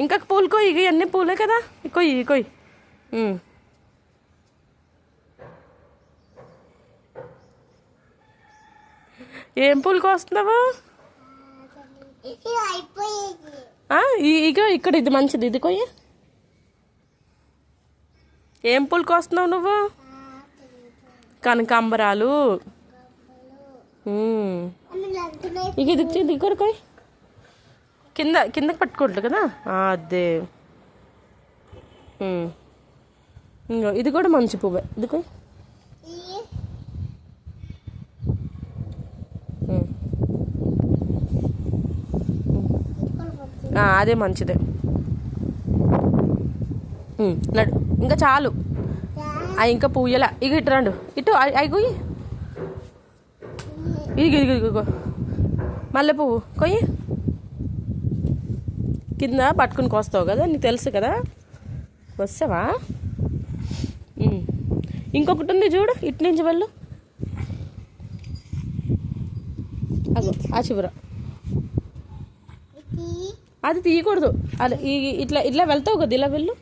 ఇంకా పూలు కొయ్యి, ఇవన్నీ పూలే కదా, కొయ్యి కొయ్యి. ఏం పూలు కోస్తున్నావు? ఇగో ఇక్కడ ఇది మంచిది, ఇది కొయ్యి. ఏం పూలు కోస్తున్నావు నువ్వు? కనకాంబరాలు. ఇక ఇది ఇక్కడ కొయ్యి, కిందకి పట్టుకోవట్లేదు కదా, అదే. ఇంకో ఇది కూడా మంచి పువ్వే, ఇది కొయ్యి. అదే మంచిదే. నడు, ఇంకా చాలు. ఇంకా పువ్వులా, ఇక ఇటు రండు, ఇటు అవి కొయ్యి. ఇదిగో మల్లె పువ్వు కొయ్యి. కింద పట్టుకుని కోస్తావు కదా, నీకు తెలుసు కదా, వస్తావా? ఇంకొకటి ఉంది చూడు, ఇటు నుంచి వెళ్ళు. అగో ఆ చివర, అది తీయకూడదు, అది ఇట్లా ఇట్లా వెళ్తావు కదా, ఇలా వెళ్ళు.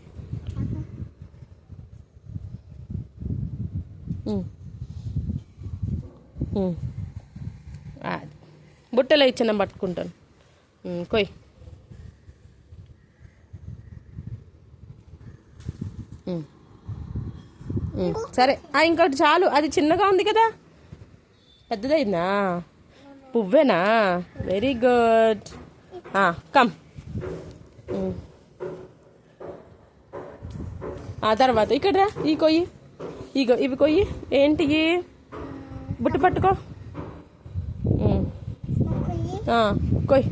బుట్టలో ఇచ్చిన పట్టుకుంటాను, కొయ్. సరే, ఇంకోటి చాలు, అది చిన్నగా ఉంది కదా, పెద్దదైందా? పువ్వేనా? Very good. కమ్. తర్వాత ఇక్కడ రా, ఈ కొయ్యి, ఇగో ఇవి కొయ్యి. ఏంటి బుట్ట పట్టుకో, కొయ్.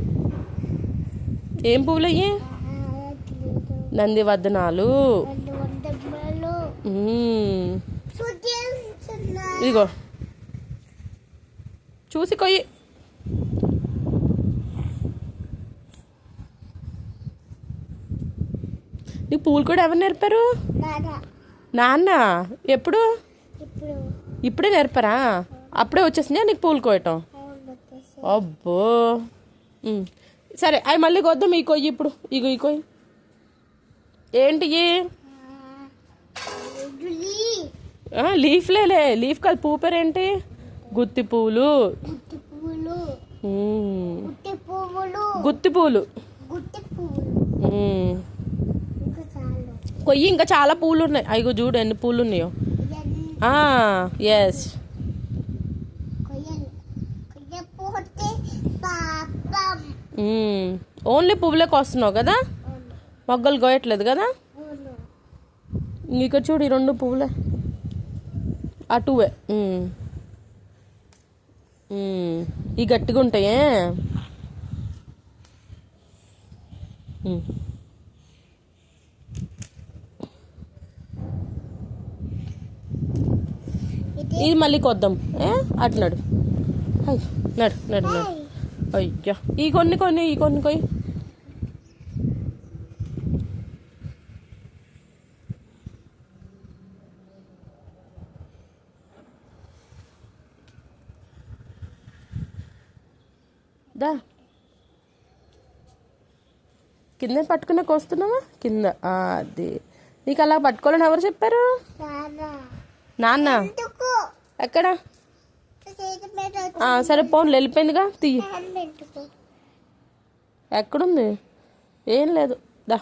ఏం పువ్వులు అయ్యి? నందివర్ధనాలు. ఇదిగో చూసి కొయ్యి. నీకు పూలు కూడా ఎవరు నేర్పారు? నాన్న. ఎప్పుడు? ఇప్పుడే నేర్పరా? అప్పుడే వచ్చేసిందా నీకు పూలు కోయటం? అబ్బో. సరే, అవి మళ్ళీ కొద్దాం. ఈ కొయ్యి ఇప్పుడు, ఇగో ఈ కొయ్యి. ఏంటి? లీఫ్లేలే, లీఫ్ కాదు, పువ్వు పేరేంటి? గుత్తి పువ్వులు. గుత్తి పువ్వులు కొయ్యి. ఇంకా చాలా పూలు ఉన్నాయి, అయ్యో చూడు ఎన్ని పూలు ఉన్నాయో. ఎస్. ఓన్లీ పువ్వులకి వస్తున్నావు కదా, మొగ్గలు కోయట్లేదు కదా. ఇక్కడ చూడు, ఈ రెండు పువ్వులే, ఆ టూవే. ఈ గట్టిగా ఉంటాయే. ఇది మళ్ళీ కొద్దాం. అట్నాడు, నడు నడు నడు. అయ్యా, ఈ కొన్ని కొయ్యి. దా, కింద పట్టుకున్నా కోస్తున్నావా? కింద. అది నీకు అలా పట్టుకోవాలని ఎవరు చెప్పారు? నాన్న. ఎక్కడ? సరే, పోన్లు వెళ్ళిపోయిందిగా, తీయి. ఎక్కడుంది? ఏం లేదు, దా.